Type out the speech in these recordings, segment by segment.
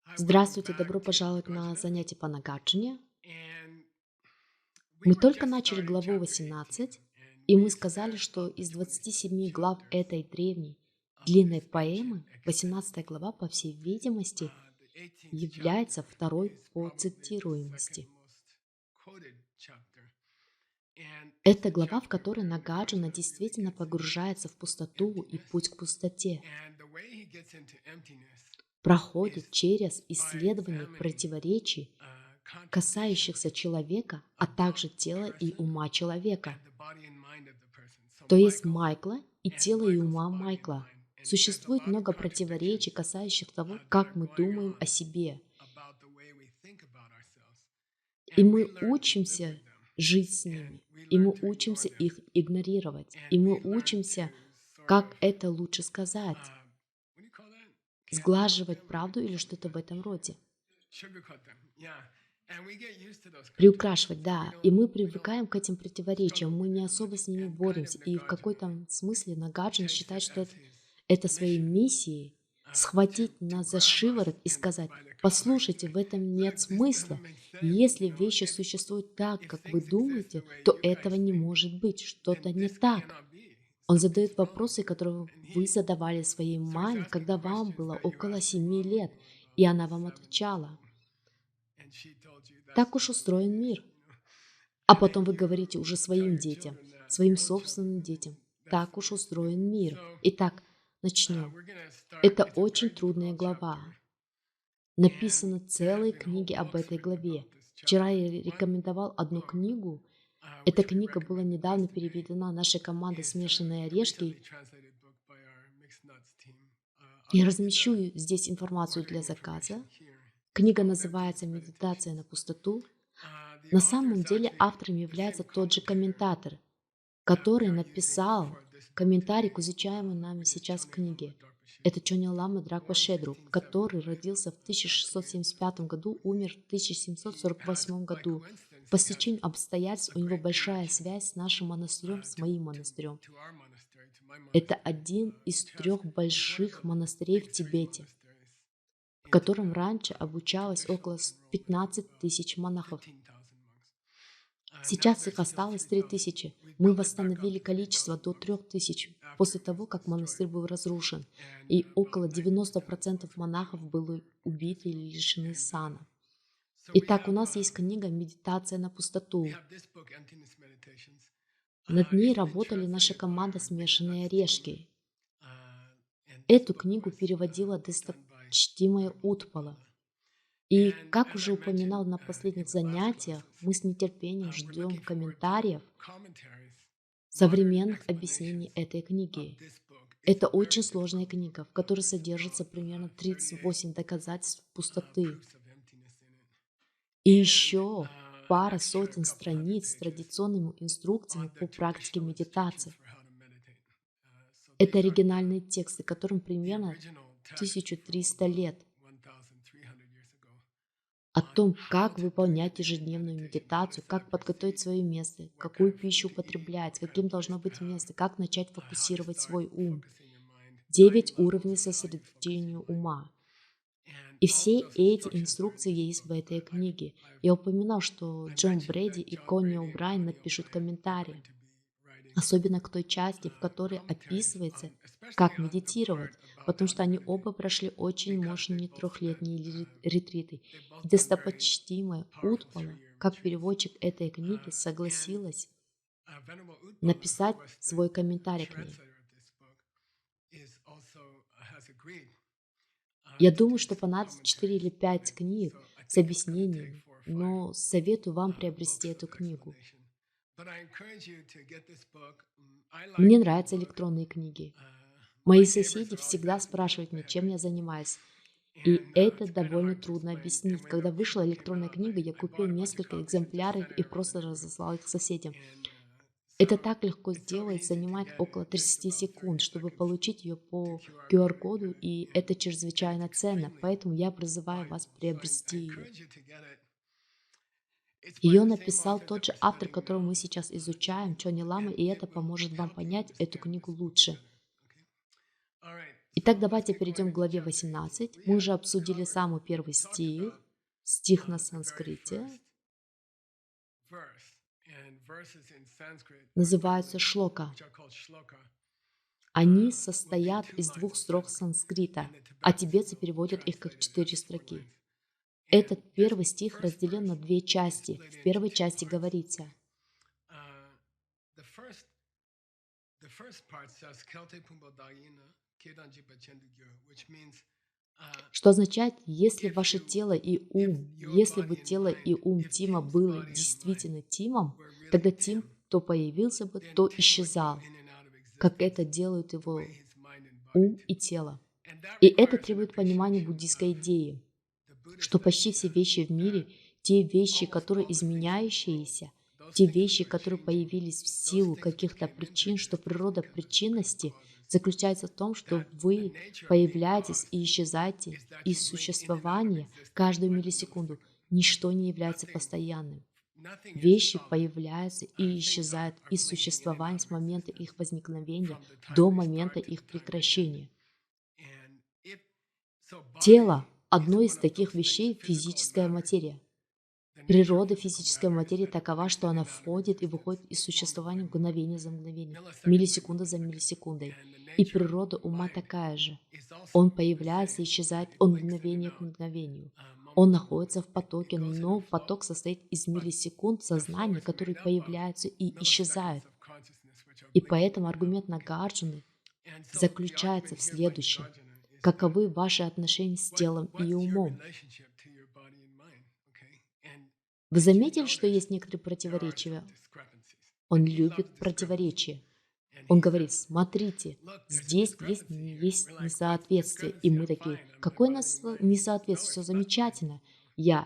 Hi, welcome Здравствуйте, back добро to пожаловать на discussion. занятие по Нагарджуне. And we Мы were только just начали starting главу chapter 18, 18, and и мы we сказали, said что of the из 27 27 глав chapters этой древней, of длинной this ancient поэмы, Exodus, 18 глава, по всей видимости, the 18th chapter является второй is по probably the second цитируемости. most quoted chapter. And it's Это the глава, в chapter которой where Нагарджуна Nagarjuna really действительно gets into погружается в пустоту и emptiness. путь к пустоте, And the way he gets into emptiness is проходит через by исследование examining противоречий, contradictions касающихся человека, а about также the тела и person ума человека. and the body and mind of the person. So То есть Michael Майкла и and тело и Michael's ума body and Майкла. mind. And there's a Существует lot of много contradictions противоречий, касающих того, that как are мы going думаем on о себе. about the way we think about ourselves. И And we мы learn to live учимся with them. жить с And ними, we и мы learn to ignore учимся them. их игнорировать, и And мы we learn to учимся, sort of, как это лучше сказать, what do you call that? Cantaloupe сглаживать them or правду или something что-то like в этом роде. that. Sugarcoat them. Yeah. And we get used to those Приукрашивать, contradictions. And да, и мы we don't привыкаем к этим противоречиям, struggle мы with не it особо much. с ними And kind of боремся. И в Nagarjuna какой-то смысле Нагарджуна takes считает, it что as это, his это своей mission миссией схватить to нас за grab us шиворот и and сказать: by the collar and послушайте, say, в этом look, нет this doesn't смысла. make sense. Если You know, вещи существуют так, if как вы things exist the думаете, way то you этого guys не think, может быть, then что-то не this так. cannot be. Он Something's задает wrong. вопросы, которые And вы задавали своей so he's маме, asking когда вам questions было that you около asked your 7 mom when лет, you were и about она вам 7 years отвечала. old. And she told you that's Так уж just the way устроен it is, мир. you know. А And then потом вы you говорите уже tell своим your детям, children that, своим your own children, собственным and детям. that's Так the уж way it's supposed устроен to be. мир. So Итак, начнем. we're gonna start. Это It's a очень very трудная difficult chapter. глава. And Написаны there has целые been whole книги об books этой written главе. about this Вчера chapter. я One рекомендовал одну book, книгу. Эта which we книга была recommended недавно yesterday, переведена нашей командой is «Смешанные a recently орешки». translated book by our Mixed Nuts team. I'll Я give you the размещу здесь информацию для ordering заказа. information here. It's Книга called называется Emptiness «Медитация на Meditations. пустоту». The На author самом is деле actually автором the same является тот же commentator комментатор, that we который are using написал for this book комментарий today, к изучаемой нами which is сейчас Chone Lama книге. Dragpa Это Shedrup, Чони Лама Дракпа born Шедру, 1675 который родился в passed away in 1675 году, 1740. умер в He has, 1748 by году. coincidence, По he has стечению обстоятельств a у него great большая connection связь с нашим монастырем, с to, моим to, монастырем. to our monastery, to my Это monastery, один из which has, 3 it's one of больших the монастырей в big three Тибете, monasteries в in котором Tibet, раньше обучалось traditional около enrollment of 15 тысяч монахов. 15,000 monks. Now Сейчас их there's still осталось 3,000. 3000. We Мы built it back up восстановили to количество 3,000 до monks 3000 after после it was того, как монастырь destroyed. был разрушен, And и about около 90% of the 90% monks were монахов killed были or убиты или лишены disappeared. And сана. so Итак, у нас есть книга «Медитация на we пустоту». have this book, Emptiness Meditations. Над ней It's been работали наша translated by команда our Mixed «Смешанные Nuts team. орешки». And this Эту book книгу was переводила done by досточтимая Venerable Утпала. Utpala. И, And как as уже I mentioned упоминал на in последних the last занятиях, classes, мы с нетерпением we're ждем looking forward to комментариев, commentaries, modern современных explanations объяснений этой of книги. this book. It's Это a очень very сложная difficult book. книга, в которой There's содержится about примерно 38 38 доказательств пустоты. proofs of emptiness in it. И And еще an пара extra сотен couple hundred страниц с pages традиционными инструкциями on the по практике traditional instructions медитации. for how to meditate. So Это these are оригинальные тексты, которым the примерно original text from 1300 about лет, 1,300 years ago о on том, how как to do your выполнять daily ежедневную meditation, how to медитацию, set up как your подготовить seat, свое место, what kind какую of food пищу to eat, употреблять, what kind of каким place должно to быть have, место, как начать how to фокусировать start свой ум. focusing your mind, 9 9 levels уровней of how you focus your сосредоточения mind. ума. And И all of все those эти instructions are in инструкции this есть book. в этой книге. I've Я упоминал, что I Джон mentioned Брэди that и John Конни Brady and О'Брайен Connie напишут O'Brien are going комментарии, to be writing особенно к той части, в которой commentaries описывается, on, especially как on the медитировать, part about потому how что to они meditate, оба прошли очень because мощные трехлетние ретриты. they've И both done very достопочтимая powerful Утпала, 3-year как retreats. переводчик этой книги, And согласилась Venerable Utpala, написать who was the свой комментарий к ней. translator of this book, is also has agreed Я to думаю, do что some понадобится 4 или commentaries on 5 it. книг So I с think it's going to take объяснениями, 4 or 5 но советую вам приобрести books of эту книгу. explanation. But I encourage you to get this book. I like Мне the нравятся book. электронные книги. My Мои neighbors соседи are always всегда asking me what спрашивают the меня, heck чем I я do. занимаюсь. И And это it's kind of довольно hard to трудно explain. And объяснить. when Когда the вышла ebook came электронная out, книга, я I купил bought a bunch of несколько copies and just экземпляров sent и it around the просто neighborhood. разослал их соседям. And Это so так легко it's so сделать, easy to занимает get it. около It takes 30 about секунд, 30 чтобы seconds получить ее to по QR code it, QR-коду, и and это it's чрезвычайно ценно. extremely Поэтому я призываю вас valuable. So I приобрести ее. encourage you to get it. It's by Ее the same написал author тот that же we're автор, studying которого now, мы сейчас Chone изучаем, Чони Lama, Лама, and и it это will поможет вам help you понять эту understand книгу this book лучше. better. Okay. All right. Итак, давайте перейдем к главе 18. Мы уже обсудили самый первый стих на санскрите. Называются шлока. Они состоят из 2 строк санскрита, а тибетцы переводят их как 4 строки. Этот первый стих разделен на 2 части. В первой части говорится: что означает, если ваше тело и ум, если бы тело и ум Тима были действительно Тимом, тогда Тим то появился бы, то исчезал, как это делают его ум и тело. И это требует понимания буддийской идеи, что почти все вещи в мире, те вещи, которые изменяющиеся, те вещи, которые появились в силу каких-то причин, что природа причинности заключается в том, что вы появляетесь и исчезаете из существования каждую миллисекунду. Ничто не является постоянным. Вещи появляются и исчезают из существования с момента их возникновения до момента их прекращения. Тело – одно из таких вещей – физическая материя. Природа физической материи такова, что она входит и выходит из существования мгновение за мгновением, миллисекунда за миллисекундой. И природа ума такая же. Он появляется и исчезает от мгновения к мгновению. Он находится в потоке, но поток состоит из миллисекунд сознания, которые появляются и исчезают. И поэтому аргумент Нагарджуны заключается в следующем. Каковы ваши отношения с телом и умом? Вы заметили, что есть некоторые противоречия? Он любит противоречия. Он говорит: смотрите, здесь есть несоответствие. И мы такие: какое несоответствие? Все замечательно.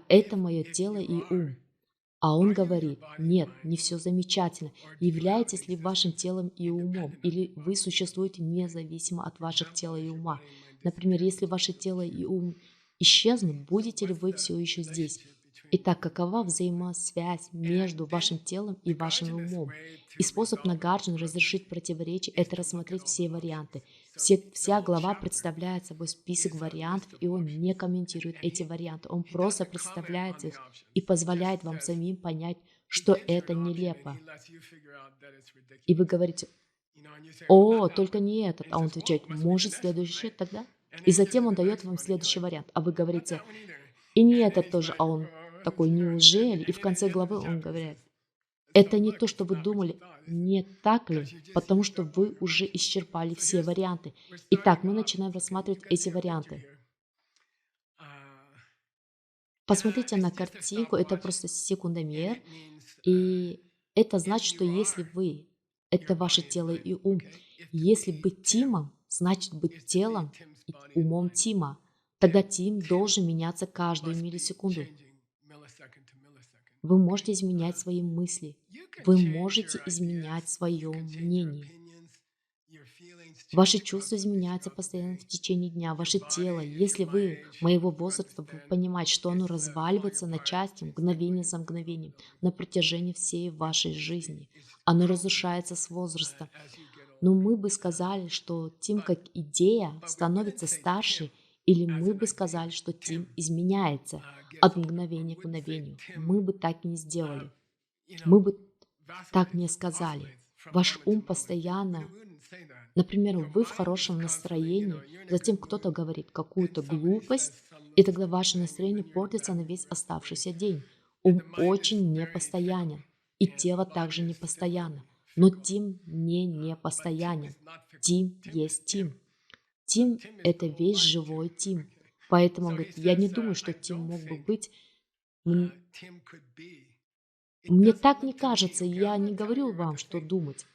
Это мое тело и ум. А он говорит: нет, не все замечательно. Являетесь ли вашим телом и умом? Или вы существуете независимо от ваших тела и ума? Например, если ваше тело и ум исчезнут, будете ли вы все еще здесь? Итак, какова взаимосвязь между вашим телом и вашим умом? И способ Нагарджуны разрешить противоречие – это рассмотреть все варианты. Вся глава представляет собой список вариантов, и он не комментирует эти варианты. Он просто представляет их и позволяет вам самим понять, что это нелепо. И вы говорите: о, только не этот. А он отвечает: может, следующий тогда? И затем он дает вам следующий вариант. А вы говорите: и не этот тоже. А он такой: неужели? И в конце главы он говорит: это не то, что вы думали, не так ли? Потому что вы уже исчерпали все варианты. Итак, мы начинаем рассматривать эти варианты. Посмотрите на картинку, это просто секундомер. И это значит, что если вы – это ваше тело и ум. Если быть Тимом, значит быть телом и умом Тима. Тогда Тим должен меняться каждую миллисекунду. Вы можете изменять свои мысли. Вы можете изменять свое мнение. Ваши чувства изменяются постоянно в течение дня. Ваше тело, если вы моего возраста, вы понимаете, что оно разваливается на части мгновение за мгновением на протяжении всей вашей жизни. Оно разрушается с возрастом. Но мы бы сказали, что Тим как идея становится старше, или мы бы сказали, что Тим изменяется от мгновения к мгновению. Мы бы так не сделали. Мы бы так не сказали. Ваш ум постоянно, например, вы в хорошем настроении, затем кто-то говорит какую-то глупость, и тогда ваше настроение портится на весь оставшийся день. Ум очень непостоянен, и тело также непостоянно. Но Тим не непостоянен. Тим есть Тим. Тим – это весь живой Тим. Поэтому он говорит: я не думаю, что Тим мог бы быть. Мне так не кажется, я не говорю вам, что думать.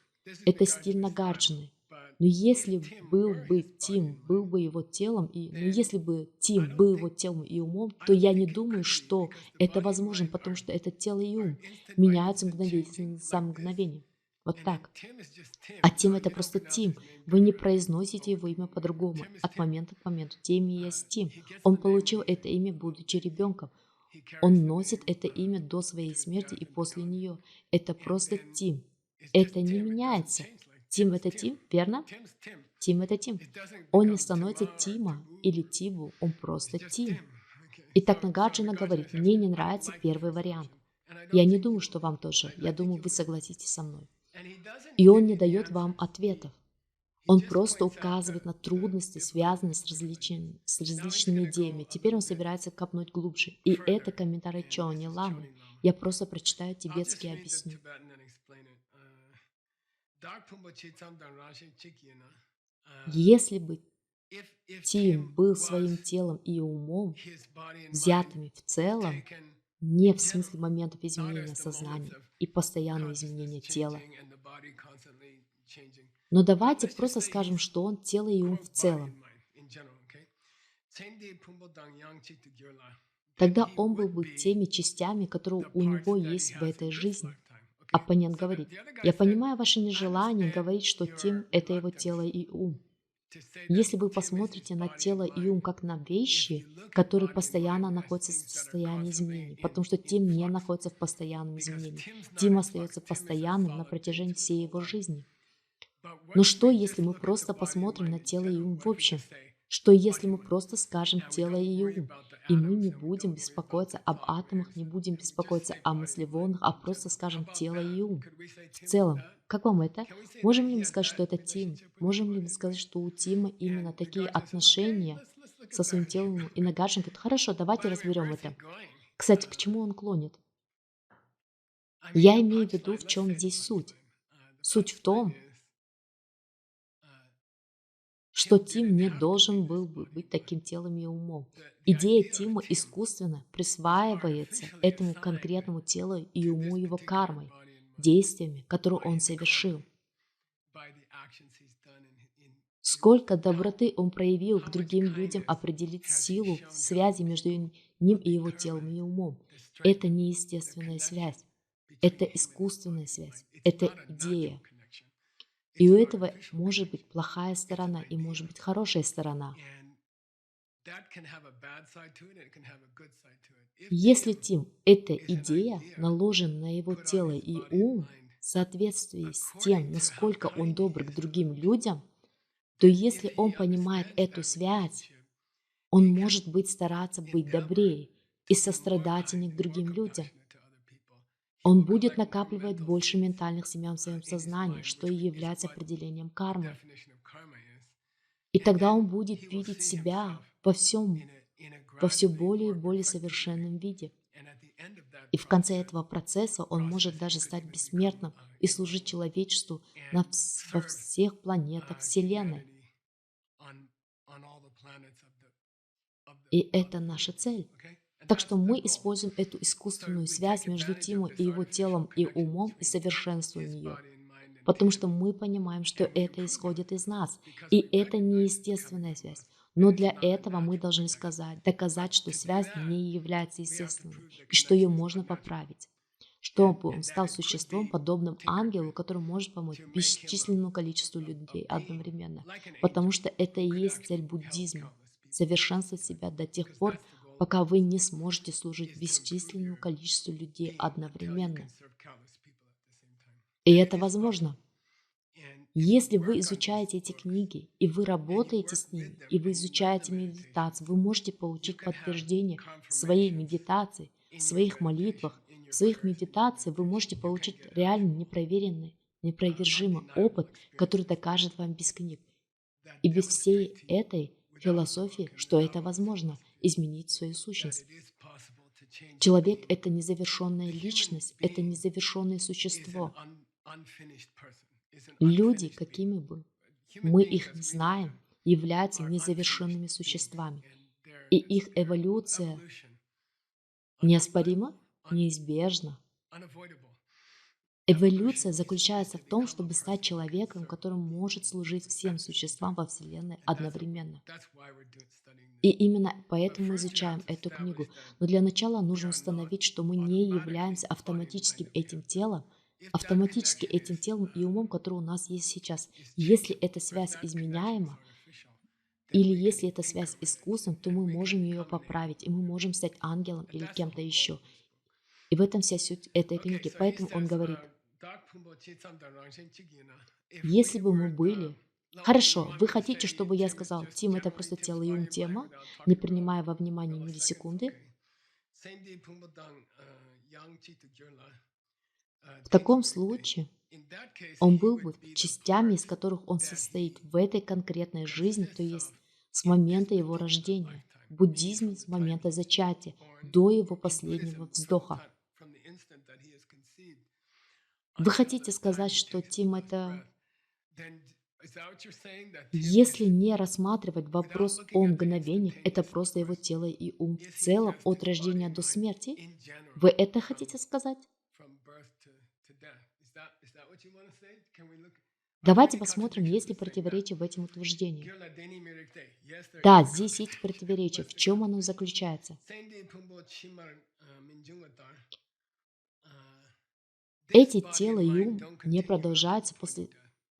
Это стиль Нагарджуны. Но если был бы Тим, был бы его телом, если бы Тим был его телом и умом, то я не думаю, что это возможно, потому что это тело и ум меняются мгновение за мгновением. Вот так. А Тим – это просто Тим. Вы не произносите его имя по-другому. От момента к моменту. Тим и есть Тим. Он получил это имя, будучи ребенком. Он носит это имя до своей смерти и после нее. Это просто Тим. Это не меняется. Тим – это Тим, верно? Тим — это Тим. Он не становится Тима или Тибу, он просто Тим. И так Нагарджуна говорит, мне не нравится первый вариант. Я не думаю, что вам тоже. Я думаю, вы согласитесь со мной. И он не дает вам ответов. Он просто указывает на трудности, связанные с различными идеями. Теперь он собирается копнуть глубже. И это комментарий Чони Ламы. Я просто прочитаю тибетский и объясню. Если бы Тим был своим телом и умом, взятыми в целом, не в смысле моментов изменения сознания и постоянного изменения тела, но давайте просто скажем, что он тело и ум в целом. Тогда он был бы теми частями, которые у него есть в этой жизни. Оппонент говорит, я понимаю ваше нежелание говорить, что Тим — это его тело и ум. Если вы посмотрите на тело и ум как на вещи, которые постоянно находятся в состоянии изменений, потому что Тим не находится в постоянном изменении. Тим остается постоянным на протяжении всей его жизни. Но что, если мы просто посмотрим на тело и ум в общем? Что, если мы просто скажем тело и ум, и мы не будем беспокоиться об атомах, не будем беспокоиться о мыслеволнах, а просто скажем тело и ум в целом? Как вам это? Можем ли мы сказать, что это Тим? Можем ли мы сказать, что у Тима именно такие отношения со своим телом? И Нагарджуна говорит, хорошо, давайте разберем это. Кстати, к чему он клонит? Я имею в виду, в чем здесь суть. Суть в том, что Тим не должен был бы быть таким телом и умом. Идея Тима искусственно присваивается этому конкретному телу и уму его кармой, действиями, которые он совершил. Сколько доброты он проявил к другим людям, определить силу связи между ним и его телом и умом. Это не естественная связь, это искусственная связь, это идея. И у этого может быть плохая сторона и может быть хорошая сторона. Если Тим — это идея, наложена на его тело и ум в соответствии с тем, насколько он добр к другим людям, то если он понимает эту связь, он может стараться быть добрее и сострадательнее к другим людям. Он будет накапливать больше ментальных семян в своем сознании, что и является определением кармы. И тогда он будет видеть себя во все более и более совершенном виде. И в конце этого процесса он может даже стать бессмертным и служить человечеству во всех планетах Вселенной. И это наша цель. Так что мы используем эту искусственную связь между Тимом и его телом и умом и совершенствуем ее. Потому что мы понимаем, что это исходит из нас. И это не естественная связь. Но для этого мы должны доказать, что связь не является естественной, и что ее можно поправить. Чтобы он стал существом, подобным ангелу, который может помочь бесчисленному количеству людей одновременно. Потому что это и есть цель буддизма – совершенствовать себя до тех пор, пока вы не сможете служить бесчисленному количеству людей одновременно. И это возможно. Если вы изучаете эти книги, и вы работаете с ними, и вы изучаете медитацию, вы можете получить подтверждение своей медитации, в своих молитвах, в своих медитациях вы можете получить реально непроверенный, непровержимый опыт, который докажет вам без книг. И без всей этой философии, что это возможно, изменить свою сущность. Человек — это незавершенная личность, это незавершенное существо. Люди, какими бы мы их не знаем, являются незавершенными существами. И их эволюция неоспорима, неизбежна. Эволюция заключается в том, чтобы стать человеком, который может служить всем существам во Вселенной одновременно. И именно поэтому мы изучаем эту книгу. Но для начала нужно установить, что мы не являемся автоматически этим телом и умом, который у нас есть сейчас. Если эта связь изменяема, или если эта связь искусственна, то мы можем ее поправить, и мы можем стать ангелом или кем-то еще. И в этом вся суть этой книги. Поэтому он говорит, если бы мы были Хорошо, вы хотите, чтобы я сказал, Тим, это просто тело и ум тема, не принимая во внимание миллисекунды? В таком случае он был бы частями, из которых он состоит в этой конкретной жизни, то есть с момента его рождения, в буддизме с момента зачатия, до его последнего вздоха. Вы хотите сказать, что Тим это, если не рассматривать вопрос о мгновениях, это просто его тело и ум в целом от рождения до смерти? Вы это хотите сказать? Давайте посмотрим, есть ли противоречие в этом утверждении. Да, здесь есть противоречие. В чем оно заключается? Эти тело и ум не продолжаются после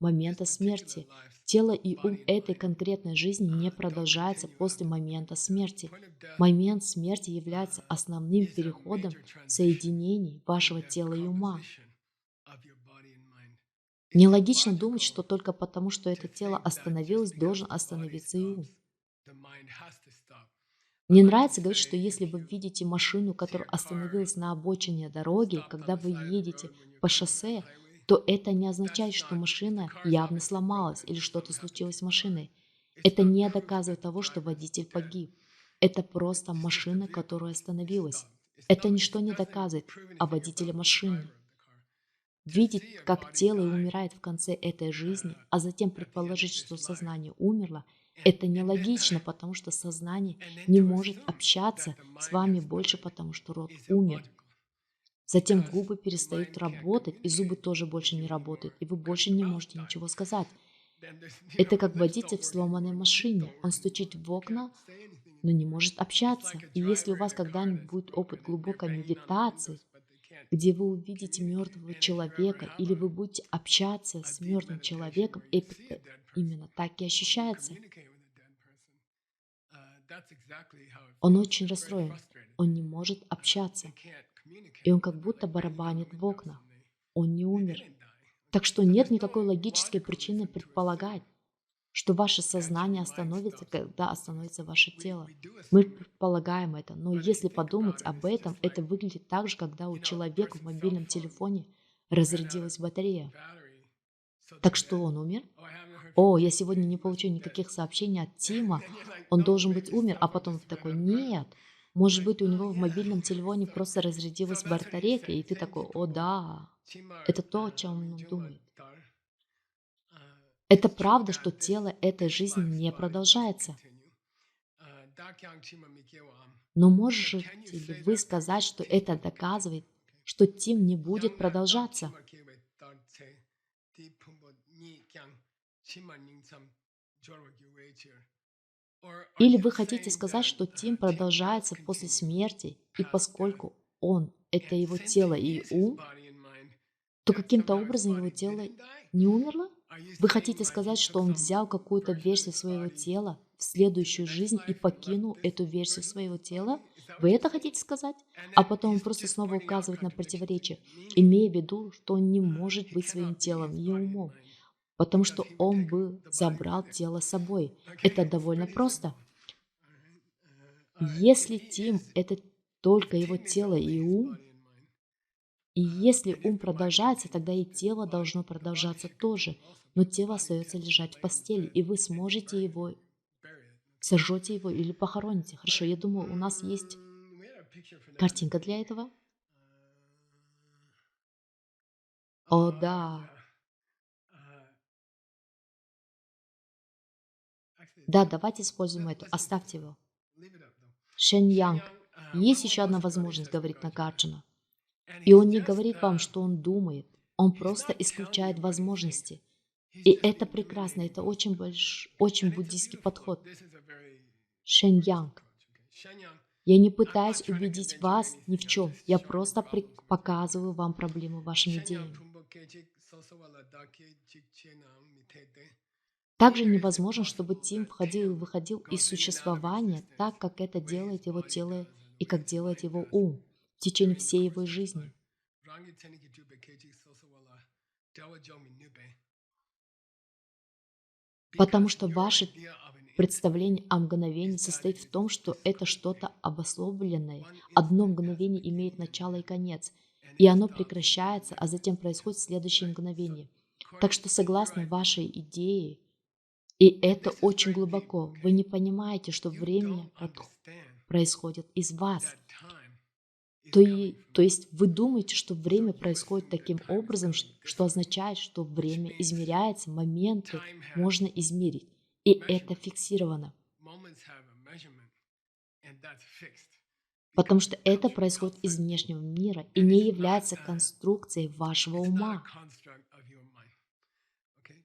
момента смерти. Тело и ум этой конкретной жизни не продолжаются после момента смерти. Момент смерти является основным переходом соединений вашего тела и ума. Нелогично думать, что только потому, что это тело остановилось, должен остановиться и ум. Мне нравится говорить, что если вы видите машину, которая остановилась на обочине дороги, когда вы едете по шоссе, то это не означает, что машина явно сломалась или что-то случилось с машиной. Это не доказывает того, что водитель погиб. Это просто машина, которая остановилась. Это ничто не доказывает о водителе машины. Видеть, как тело умирает в конце этой жизни, а затем предположить, что сознание умерло, это нелогично, потому что сознание не может общаться с вами больше, потому что род умер. Затем губы перестают работать, и зубы тоже больше не работают, и вы больше не можете ничего сказать. Это как водитель в сломанной машине. Он стучит в окна, но не может общаться. И если у вас когда-нибудь будет опыт глубокой медитации, где вы увидите мертвого человека, или вы будете общаться с мертвым человеком, это именно так и ощущается. Он очень расстроен, он не может общаться, и он как будто барабанит в окна. Он не умер. Так что нет никакой логической причины предполагать, что ваше сознание остановится, когда остановится ваше тело. Мы предполагаем это, но если подумать об этом, это выглядит так же, когда у человека в мобильном телефоне разрядилась батарея. Так что он умер? О, я сегодня не получу никаких сообщений от Тима, он должен быть умер, а потом ты такой, нет, может быть, у него в мобильном телефоне просто разрядилась батарейка, и ты такой, о да, это то, о чем он думает. Это правда, что тело этой жизни не продолжается. Но можете ли вы сказать, что это доказывает, что Тим не будет продолжаться? Или вы хотите сказать, что Тим продолжается после смерти, и поскольку он– это его тело и ум, то каким-то образом его тело не умерло? Вы хотите сказать, что он взял какую-то версию своего тела в следующую жизнь и покинул эту версию своего тела? Вы это хотите сказать? А потом он просто снова указывает на противоречие, имея в виду, что он не может быть своим телом и умом, потому что он бы забрал тело с собой. Это довольно просто. Если Тим– это только его тело и ум, и если ум продолжается, тогда и тело должно продолжаться тоже. Но тело остается лежать в постели, и вы сможете его, сожжете его или похороните. Хорошо, я думаю, у нас есть картинка для этого. О, да. Да, давайте используем эту. Оставьте его. Шэнь Янг. Есть еще одна возможность, говорит Нагарджуна. И он не говорит вам, что он думает. Он просто исключает возможности. И это прекрасно. Это очень буддийский подход. Шэнь Янг. Я не пытаюсь убедить вас ни в чем. Я просто показываю вам проблемы вашими идеями. Также невозможно, чтобы Тим входил и выходил из существования так, как это делает его тело и как делает его ум в течение всей его жизни. Потому что ваше представление о мгновении состоит в том, что это что-то обособленное. Одно мгновение имеет начало и конец, и оно прекращается, а затем происходит следующее мгновение. Так что согласно вашей идее, и это очень глубоко, вы не понимаете, что время происходит из вас. То есть вы думаете, что время происходит таким образом, что означает, что время измеряется, моменты можно измерить. И это фиксировано. Потому что это происходит из внешнего мира и не является конструкцией вашего ума.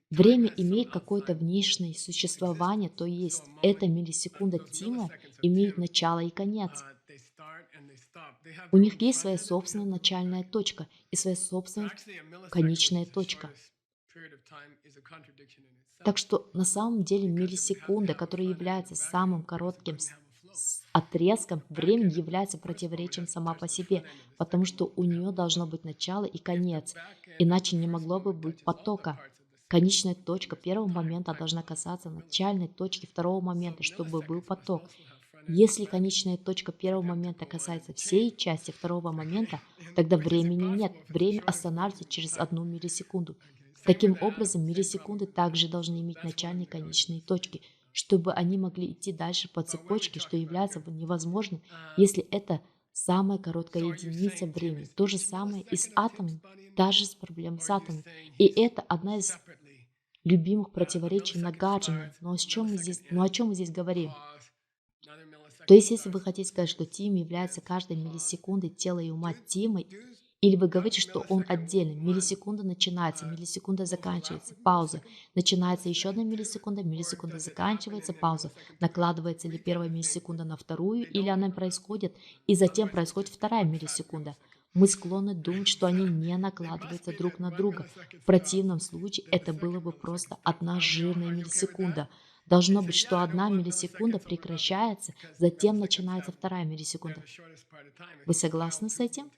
Время имеет какое-то внешнее существование, то есть эта миллисекунда Тима имеет начало и конец. У них есть своя собственная начальная точка и своя собственная конечная точка. Так что на самом деле миллисекунда, которая является самым коротким отрезком времени, является противоречием сама по себе, потому что у нее должно быть начало и конец, иначе не могло бы быть потока. Конечная точка первого момента должна касаться начальной точки второго момента, чтобы был поток. Если конечная точка первого момента касается всей части второго момента, тогда времени нет. Время останавливается через 1 миллисекунду. Таким образом, миллисекунды также должны иметь начальные и конечные точки, чтобы они могли идти дальше по цепочке, что является невозможным, если это самая короткая единица времени. То же самое и с атомом, даже с проблемой с атомом. И это одна из любимых противоречий Нагарджуны. Но о чем мы здесь говорим? То есть, если вы хотите сказать, что Тим является каждой миллисекундой тела и ума Тима, или вы говорите, что он отдельно, миллисекунда начинается, миллисекунда заканчивается, пауза, начинается еще 1 миллисекунда, миллисекунда заканчивается, пауза, накладывается ли первая миллисекунда на вторую, или она происходит, и затем происходит вторая миллисекунда. Мы склонны думать, что они не накладываются друг на друга. В противном случае это было бы просто одна жирная миллисекунда. Должно быть, что 1 миллисекунда прекращается, затем начинается вторая миллисекунда. Вы согласны с этим?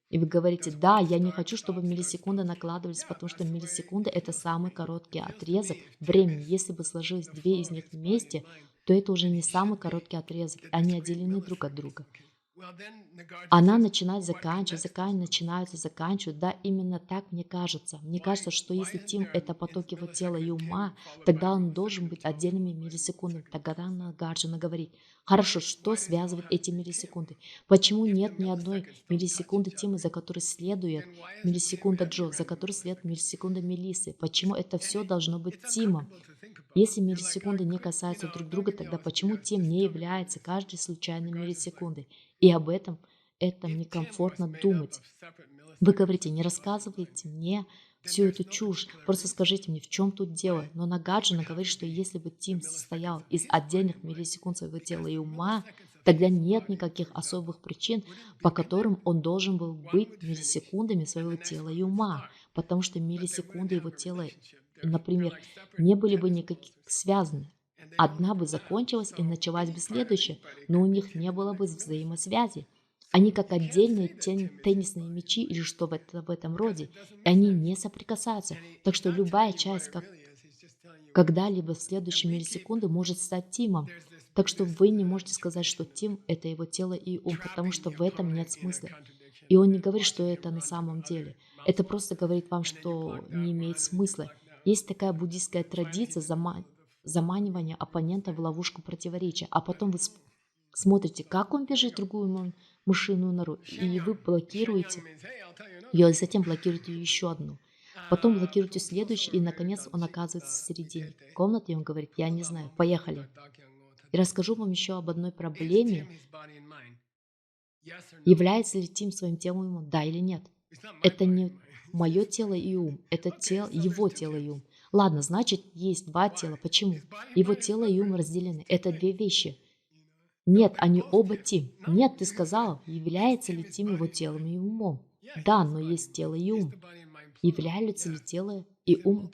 И вы говорите, да, я не хочу, чтобы миллисекунды накладывались, потому что миллисекунда — это самый короткий отрезок времени. Если бы сложилось две из них вместе, то это уже не самый короткий отрезок, они отделены друг от друга. Она начинает заканчивать, начинается, заканчивает. Да, именно так мне кажется. Мне кажется, что если Тим — это поток его тела и ума, тогда он должен быть отдельными миллисекундами. Тогда Нагарджуна говорит, хорошо, что связывает эти миллисекунды? Почему нет ни одной миллисекунды Тима, за которой следует миллисекунда Джо, за которой следует миллисекунда Мелиссы? Почему это все должно быть Тимом? Если миллисекунды не касаются друг друга, тогда почему Тим не является каждой случайной миллисекундой? И об этом некомфортно думать. Вы говорите, не рассказывайте мне всю эту чушь, просто скажите мне, в чем тут дело. Но Нагарджуна говорит, что если бы Тим состоял из отдельных миллисекунд своего тела и ума, тогда нет никаких особых причин, по которым он должен был быть миллисекундами своего тела и ума, потому что миллисекунды его тела, например, не были бы никаких связаны. Одна бы закончилась и началась бы следующая, но у них не было бы взаимосвязи. Они как отдельные теннисные мячи или что в этом роде, и они не соприкасаются. Так что любая часть когда-либо в следующие миллисекунды может стать Тимом. Так что вы не можете сказать, что Тим — это его тело и ум, потому что в этом нет смысла. И он не говорит, что это на самом деле. Это просто говорит вам, что не имеет смысла. Есть такая буддийская традиция заманивания оппонента в ловушку противоречия, а потом вы смотрите, как он бежит в другую мышиную нору, и вы блокируете ее, и затем блокируете еще одну. Потом блокируете следующую, и, наконец, он оказывается в середине комнаты, и он говорит, я не знаю, поехали. И расскажу вам еще об одной проблеме. Является ли Тим своим телом и умом, да или нет? Это не мое тело и ум, это его тело и ум. Ладно, значит, есть два тела. Почему? Его тело и ум разделены. Это две вещи. Нет, они оба Тим. Нет, ты сказал, является ли Тим его телом и умом? Да, но есть тело и ум. Являются ли тело и ум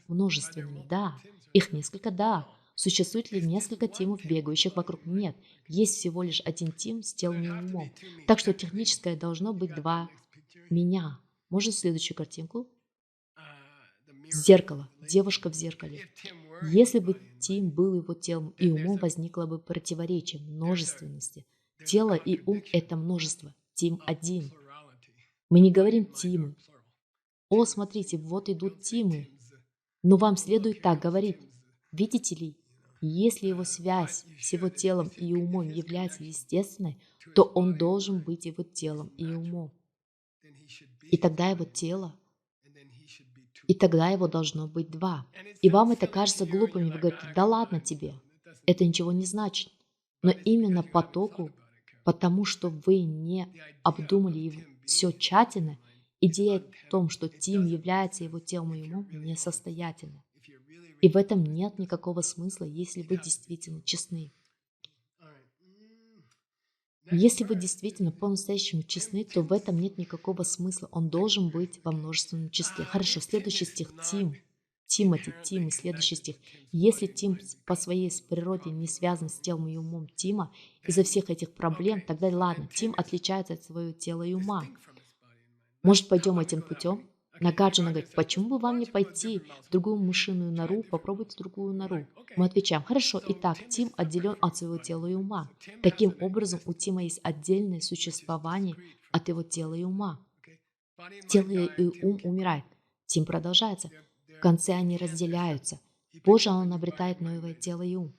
множественными? Да. Их несколько? Да. Существует ли несколько Тимов, бегающих вокруг? Нет. Есть всего лишь один Тим с телом и умом. Так что техническое должно быть два меня. Можно следующую картинку? Зеркало, девушка в зеркале. Если бы Тим был его телом и умом, возникло бы противоречие множественности. Тело и ум– это множество. Тим один. Мы не говорим Тимы. О, смотрите, вот идут Тимы. Но вам следует так говорить. Видите ли, если его связь с его телом и умом является естественной, то он должен быть его телом и умом. И тогда его тело, и тогда его должно быть два. И вам это кажется глупым, и вы говорите, да ладно тебе, это ничего не значит. Но именно потому что вы не обдумали все тщательно, идея в том, что Тим является его телом и умом, несостоятельна. И в этом нет никакого смысла, если вы действительно честны. Если вы действительно по-настоящему честны, то в этом нет никакого смысла. Он должен быть во множественном числе. Хорошо, следующий стих. Тимоти, следующий стих. Если Тим по своей природе не связан с телом и умом Тима, из-за всех этих проблем, тогда ладно, Тим отличается от своего тела и ума. Может, пойдем этим путем? Нагарджуна говорит, почему бы вам не пойти в другую мышиную нору, попробуйте другую нору? Мы отвечаем, хорошо, итак, Тим отделен от своего тела и ума. Таким образом, у Тима есть отдельное существование от его тела и ума. Тело и ум умирает. Тим продолжается. В конце они разделяются. Позже он обретает новое тело и ум.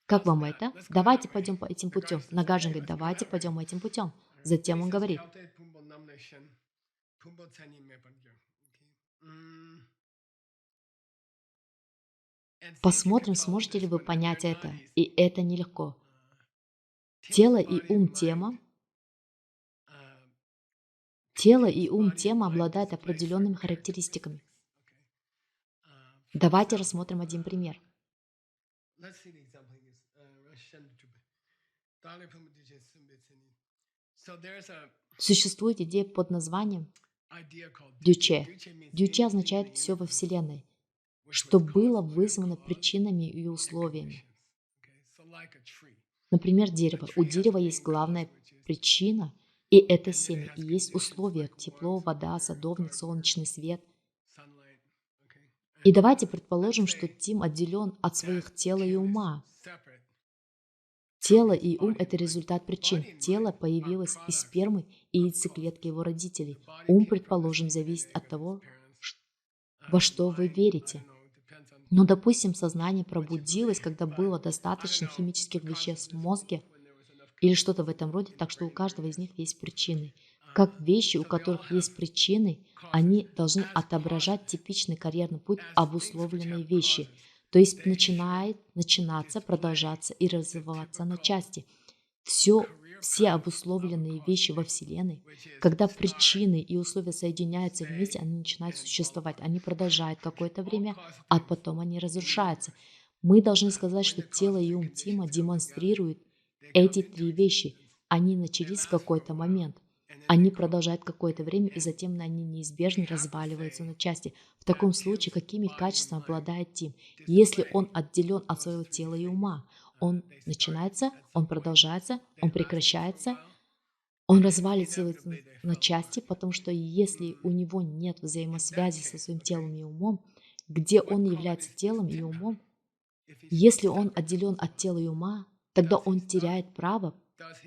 Как вам это? Давайте пойдем по этим путем. Нагарджуна говорит, давайте пойдем этим путем. Затем он говорит, посмотрим, сможете ли вы понять это. И это нелегко. Тело и ум тема обладают определенными характеристиками. Давайте рассмотрим один пример. Существует идея под названием дюче. Дюче означает «все во Вселенной», что было вызвано причинами и условиями. Например, дерево. У дерева есть главная причина, и это семя, и есть условия: тепло, вода, садовник, солнечный свет. И давайте предположим, что Тим отделен от своих тела и ума. Тело и ум – это результат причин. Тело появилось из спермы и яйцеклетки его родителей. Ум, предположим, зависит от того, во что вы верите. Но, допустим, сознание пробудилось, когда было достаточно химических веществ в мозге или что-то в этом роде, так что у каждого из них есть причины. Как вещи, у которых есть причины, они должны отображать типичный карьерный путь обусловленной вещи. То есть начинаться, продолжаться и развиваться на части. Все обусловленные вещи во Вселенной, когда причины и условия соединяются вместе, они начинают существовать. Они продолжают какое-то время, а потом они разрушаются. Мы должны сказать, что тело и ум Тима демонстрируют эти три вещи. Они начались в какой-то момент. Они продолжают какое-то время, и затем они неизбежно разваливаются на части. В таком случае, какими качествами обладает Тим? Если он отделен от своего тела и ума, он начинается, он продолжается, он прекращается, он разваливается на части, потому что если у него нет взаимосвязи со своим телом и умом, где он является телом и умом, если он отделен от тела и ума, тогда он теряет право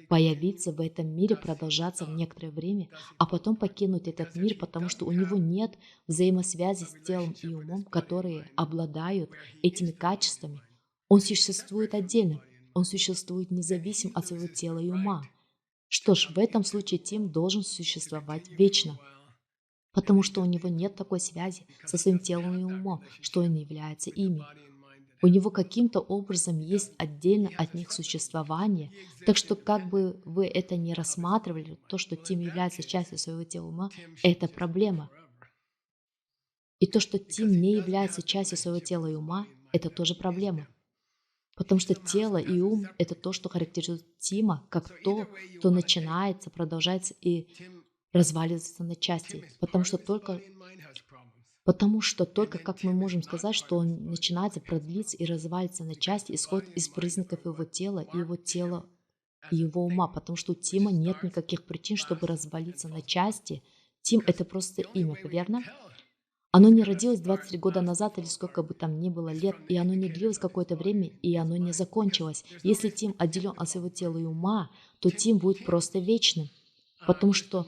появиться в этом мире, продолжаться в некоторое время, а потом покинуть этот мир, потому что у него нет взаимосвязи с телом и умом, которые обладают этими качествами. Он существует отдельно, он существует независимо от своего тела и ума. Что ж, в этом случае Тим должен существовать вечно, потому что у него нет такой связи со своим телом и умом, что он является ими. У него каким-то образом есть отдельно от них существование. Так что как бы вы это ни рассматривали, то, что Тим является частью своего тела и ума, это проблема. И то, что Тим не является частью своего тела и ума, это тоже проблема. Потому что тело и ум – это то, что характеризует Тима, как то, что начинается, продолжается и разваливается на части. Потому что только, как мы можем сказать, что он начинается, продлится и развалится на части, исходит из признаков его тела и его ума, потому что у Тима нет никаких причин, чтобы развалиться на части. Тим – это просто имя, верно? Оно не родилось 23 года назад или сколько бы там ни было лет, и оно не длилось какое-то время, и оно не закончилось. Если Тим отделен от своего тела и ума, то Тим будет просто вечным, потому что,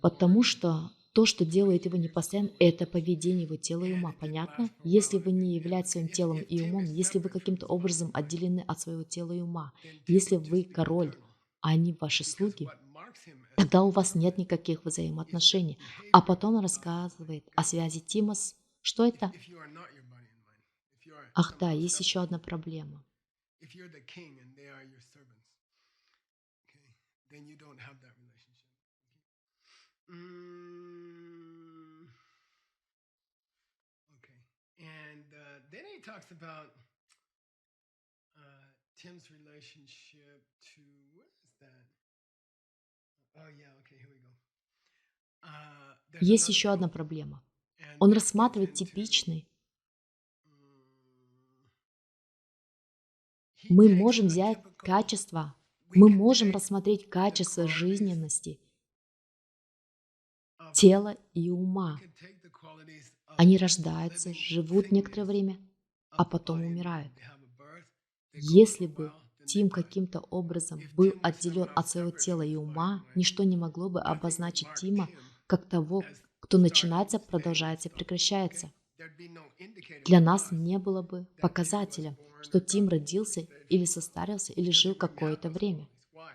потому что то, что делает его непостоянным, это поведение его тела и ума. Понятно? Если вы не являетесь своим телом и умом, если вы каким-то образом отделены от своего тела и ума, если вы король, а они ваши слуги, тогда у вас нет никаких взаимоотношений. А потом он рассказывает о связи Тима с... Что это? Ах да, есть еще одна проблема. Tim's relationship to what is that? Oh yeah, okay, here we go. There's Есть another еще одна problem, проблема. and Он this gets рассматривает into типичный. mm, he Мы takes можем a взять typical. качества, We мы can можем take рассмотреть the качество qualities жизненности of. тела и We ума. can take the qualities of Они the рождаются, living живут некоторое thingness время, а of the потом body and умирают. mind. They have a birth. They go for Если a бы while, then they Тим die. каким-то образом If был Tim was отделен somehow от своего separate тела from и his body and ума, mind, ничто не могло бы nothing would обозначить mark Тима him как того, as кто starting, начинается, staying, and продолжается, stopping. прекращается. Okay? There'd be no indicator Для for нас us не было бы that Tim was показателем, born что or Тим died or родился stayed или for a while состарился, или because he жил wouldn't have какое-то those время. qualities. Why?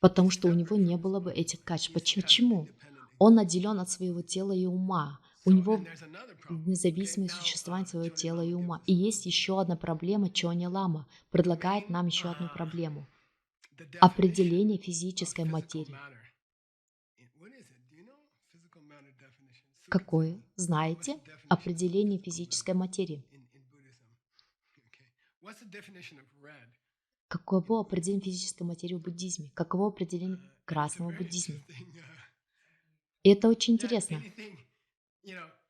Потому He's что у него separate не from his было бы body and этих mind. качеств. He has an Почему? independent Он existence. отделен от своего тела и ума. У So, него and there's another problem. Okay, независимое now существование своего Johnny тела и Lama gives ума. us И another есть one. еще одна проблема. Чоня Лама The предлагает main, нам еще одну проблему. the definition Определение of физической physical материи. matter. What is it? Do you know physical matter definition? Какое? Sukatsugi. What's Знаете? the definition of Определение physical физической matter материи. in Buddhism? Okay. What's the definition of red Каково in определение Buddhism? физической материи в буддизме? Каково определение And it's a красного в very буддизме? interesting. И это очень Yeah, интересно. anything.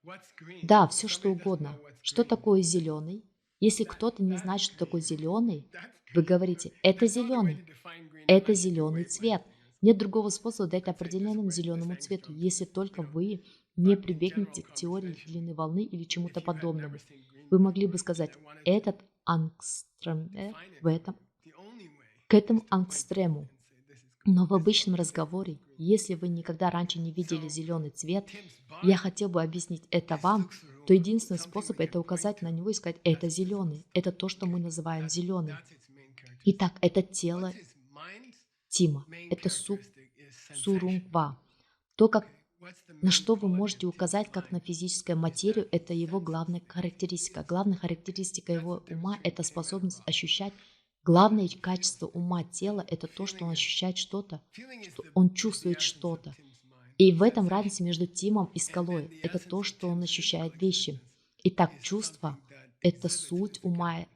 What's green? Да, If все что somebody doesn't know угодно. what's Что green, такое зеленый? Если that кто-то не знает, that's что такое green. зеленый, That's вы green. говорите, это There's no other way to зеленый. define green Это unless you do зеленый цвет. wavelengthing or Нет something. другого способа You дать could say this определенному way, this зеленому цвету, angstrom, если this, только вы не But in general прибегнете к теории conversation, длины волны или чему-то if you had never подобному. seen green Вы могли бы before сказать, and wanted to этот ангстрем define it в for этом, you, the only way к этому is to point to it ангстрему. and say this is green. Но в This обычном object разговоре, is green. если вы никогда раньше не видели So зеленый цвет, Tim's я body хотел бы объяснить это is вам, Luxor, то единственный something we способ can это point указать на to него и сказать, as это a physical зеленый, stuff. это то, что мы Okay, называем зеленый. that's its main characteristic. Итак, это тело What's his mind's Тима, main это characteristic is sensation. сурунгва. То, как, Okay, what's the на main что вы quality можете of Tim's указать, как на mind? физическую Is материю, that это его sense of главная sensation. характеристика. Главная характеристика That's его the difference ума– between это Tim and a способность rock. ощущать. So Главное he feels качество things. ума тела– это то, что он Feeling is ощущает что-то, feeling is что the он is the чувствует essence of что-то. Tim's mind. И в этом Sensation. разница между Тимом и And then скалой. the Это essence то, of что он Tim's physical ощущает вещи. existence Итак, is чувство– something that это exhibits суть ума physicality.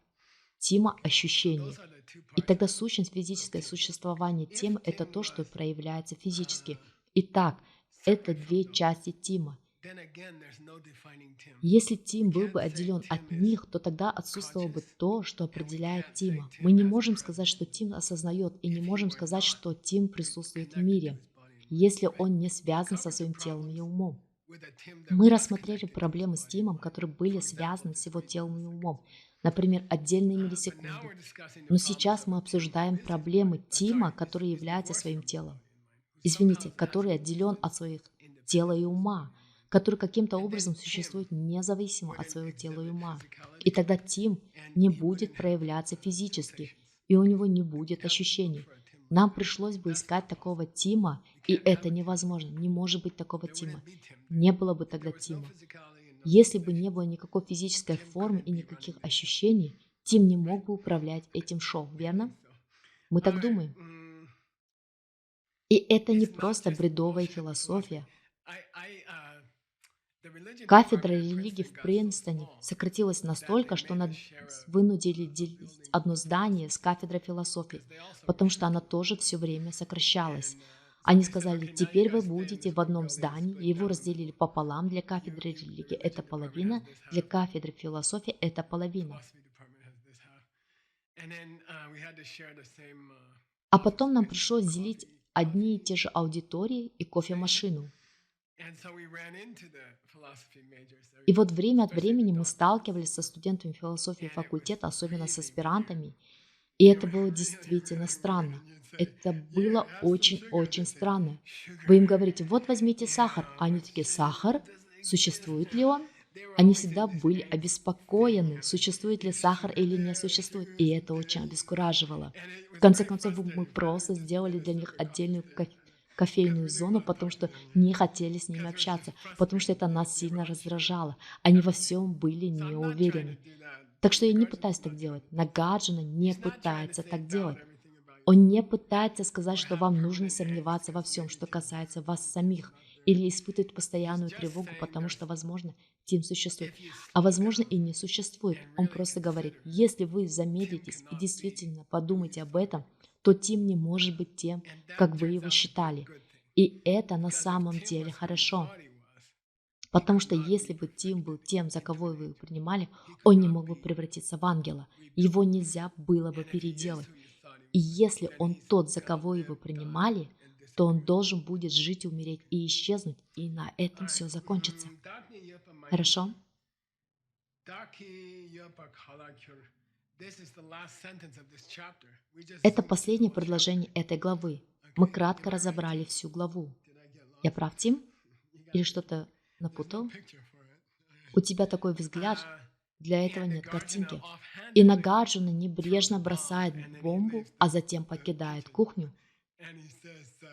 Тима, Okay, so ощущение. those are the two И parts тогда of сущность физическое Tim. существование If Тима– это Tim то, что was проявляется физически. uh, Итак, это separate from две those, части Тима. then again, there's no defining Tim. Если We Тим был can't бы say отделен от Tim is них, то тогда отсутствовало бы conscious, то, что and we определяет can't say Тима. Мы Tim не has a можем сказать, presence что Тим осознает, и не if he можем were сказать, not что Тим присутствует в connected to мире, his body and mind. если Right? он не We связан со covered the своим телом и problems умом. with a Tim that Мы was рассмотрели connected to his проблемы с body and Тимом, mind. которые были For example, связаны с его discrete телом и milliseconds. умом. Например, отдельные But now миллисекунды. we're discussing the Но problems сейчас of мы a Tim обсуждаем who is his проблемы body. Тима, Sorry, который is является divorced своим from his телом. body and mind. Who Извините, somehow has который an отделен от existence своих тела independent и of his ума, body and mind. который каким-то And then образом Tim существует независимо от wouldn't своего тела и exhibit ума. physicality, И тогда Тим and не he будет wouldn't have проявляться физически, sensations. и у него не We'd будет have to look ощущений. for a Tim like Нам that. пришлось бы That's искать not такого possible. Тима, You и can't have это a Tim. невозможно. Не может быть такого There Тима. wouldn't be Tim then. Не было бы If there тогда was no Тима. physicality and no Если бы не sensations, было никакой физической Tim формы couldn't и be никаких running this show, ощущений, Тим не right? мог бы управлять этим шоу, We верно? think so. Мы All так right. думаем. И это не It's not просто just бредовая bullshit philosophy. философия. The religion Кафедра department at религии Princeton в got so Принстоне small сократилась that настолько, they что made us share вынудили a делить building одно with the здание philosophy с school кафедрой философии, because they also потому что она restricted. тоже все время сокращалась. And so Они they said, сказали, okay, now you теперь вы guys stay in будете this в one одном building здании, split его down the разделили middle. пополам для You, кафедры the религии, это religion department has половина, this для half, кафедры философии это половина. philosophy department has this half. And then we had to share the same А office потом нам space, пришлось делить coffee одни и те же аудитории и station. кофемашину. И вот время от времени мы сталкивались со студентами философии факультета, особенно с аспирантами, и это было действительно странно. Это было очень-очень странно. Вы им говорите, вот возьмите сахар, а они такие, сахар? Существует ли он? Они всегда были обеспокоены, существует ли сахар или не существует, и это очень обескураживало. В конце концов, мы просто сделали для них отдельную кофейную зону, потому что не хотели с ними общаться, потому что это нас сильно раздражало. Они во всем были не уверены. Так что я не пытаюсь так делать. Нагарджуна не пытается так делать. Он не пытается сказать, что вам нужно сомневаться во всем, что касается вас самих, или испытывать постоянную тревогу, потому что, возможно, Тим существует, а возможно и не существует. Он просто говорит, если вы замедлитесь и действительно подумаете об этом, то Тим не может быть тем, как вы его считали. И это на самом деле хорошо. Потому что если бы Тим был тем, за кого вы его принимали, он не мог бы превратиться в ангела. Его нельзя было бы переделать. И если он тот, за кого его принимали, то он должен будет жить, умереть и исчезнуть, и на этом все закончится. Хорошо? Это последнее предложение этой главы. Мы кратко разобрали всю главу. Я прав, Тим? Или что-то напутал? У тебя такой взгляд, для этого нет картинки. И Нагарджуна небрежно бросает бомбу, а затем покидает кухню.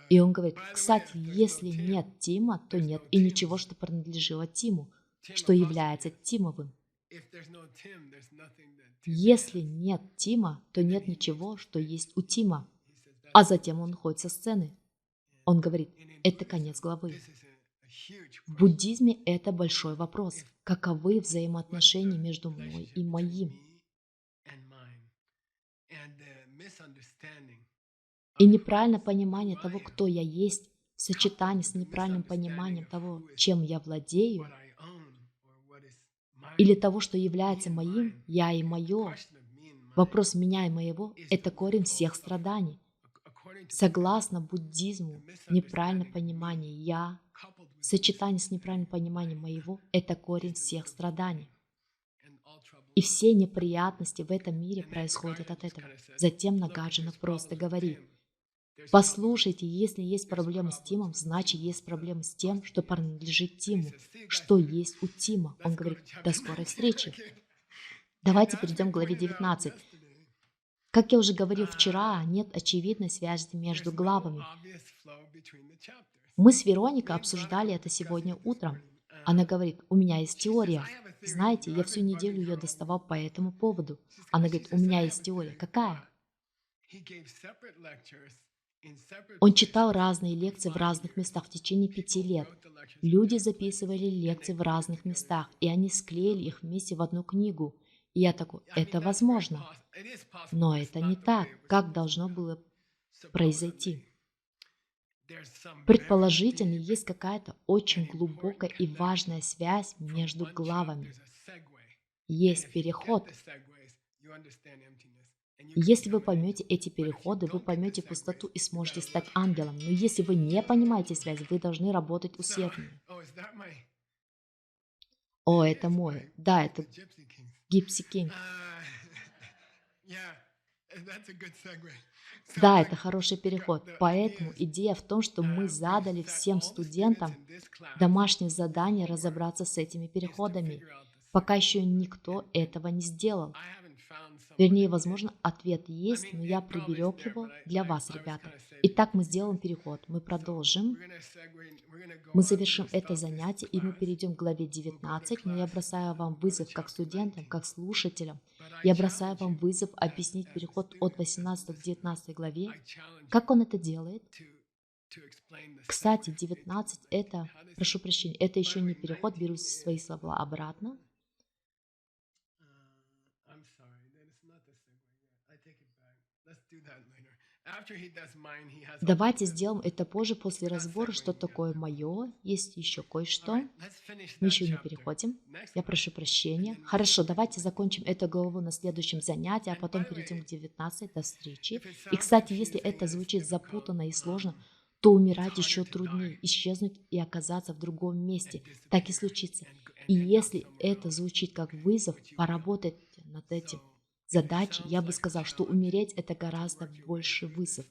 И он говорит, кстати, если нет Тима, то нет и ничего, что принадлежало Тиму, что является Тимовым. Если нет Тима, то нет ничего, что есть у Тима. А затем он уходит со сцены. Он говорит, это конец главы. В буддизме это большой вопрос. Каковы взаимоотношения между мной и моим? И неправильное понимание того, кто я есть, в сочетании с неправильным пониманием того, чем я владею, или того, что является моим, я и мое. Вопрос меня и моего – это корень всех страданий. Согласно буддизму, неправильное понимание «я» в сочетании с неправильным пониманием моего – это корень всех страданий. И все неприятности в этом мире происходят от этого. Затем Нагарджуна просто говорит, послушайте, если есть проблемы с Тимом, значит есть проблемы с тем, что принадлежит Тиму, что есть у Тима. Он говорит, до скорой встречи. Давайте перейдем к главе 19. Как я уже говорил вчера, нет очевидной связи между главами. Мы с Вероникой обсуждали это сегодня утром. Она говорит, у меня есть теория. Знаете, я всю неделю ее доставал по этому поводу. Она говорит, у меня есть теория. Какая? Он читал разные лекции в разных местах в течение 5 лет. Люди записывали лекции в разных местах, и они склеили их вместе в одну книгу. И я такой, это возможно. Но это не так, как должно было произойти. Предположительно, есть какая-то очень глубокая и важная связь между главами. Есть переход. Если вы поймете эти переходы, вы поймете пустоту и сможете стать ангелом. Но если вы не понимаете связь, вы должны работать усерднее. О, это мой. Да, это Гипси Кинг. Да, это хороший переход. Поэтому идея в том, что мы задали всем студентам домашнее задание разобраться с этими переходами. Пока еще никто этого не сделал. Вернее, возможно, ответ есть, но я приберег его для вас, ребята. Итак, мы сделаем переход. Мы продолжим. Мы завершим это занятие, и мы перейдем к главе 19, но я бросаю вам вызов как студентам, как слушателям. Я бросаю вам вызов объяснить переход от 18 к 19 главе. Как он это делает? Кстати, 19 это, прошу прощения, это еще не переход, беру свои слова обратно. Давайте сделаем это позже, после разбора, что такое мое. Есть еще кое-что. Мы еще не переходим. Я прошу прощения. Хорошо, давайте закончим эту главу на следующем занятии, а потом перейдем к 19. До встречи. И, кстати, если это звучит запутанно и сложно, то умирать еще труднее, исчезнуть и оказаться в другом месте. Так и случится. И если это звучит как вызов, поработайте над этим задачей, я бы сказал, что умереть — это гораздо больше вызов.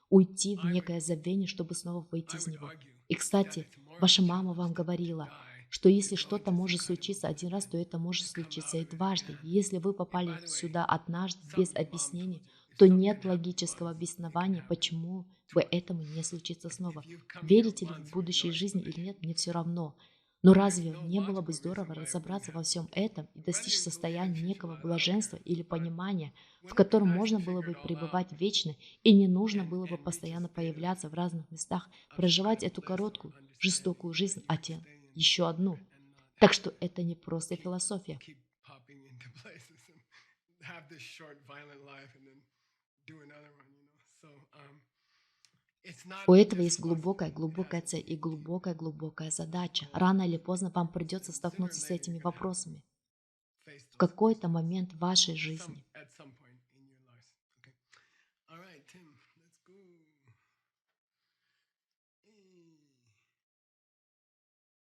Уйти в некое забвение, чтобы снова выйти из него. И, кстати, ваша мама вам говорила, что если что-то может случиться один раз, то это может случиться и дважды. Если вы попали сюда однажды без объяснения, то нет логического обоснования, почему бы этому не случится снова. Верите ли вы в будущей жизни или нет, мне все равно. Но разве не было бы здорово разобраться во всем этом и достичь состояния некого блаженства или понимания, в котором можно было бы пребывать вечно и не нужно было бы постоянно появляться в разных местах, проживать эту короткую, жестокую жизнь, а тем еще одну. Так что это не просто философия. У этого есть глубокая цель и глубокая задача. Рано или поздно вам придется столкнуться с этими вопросами в какой-то момент вашей жизни.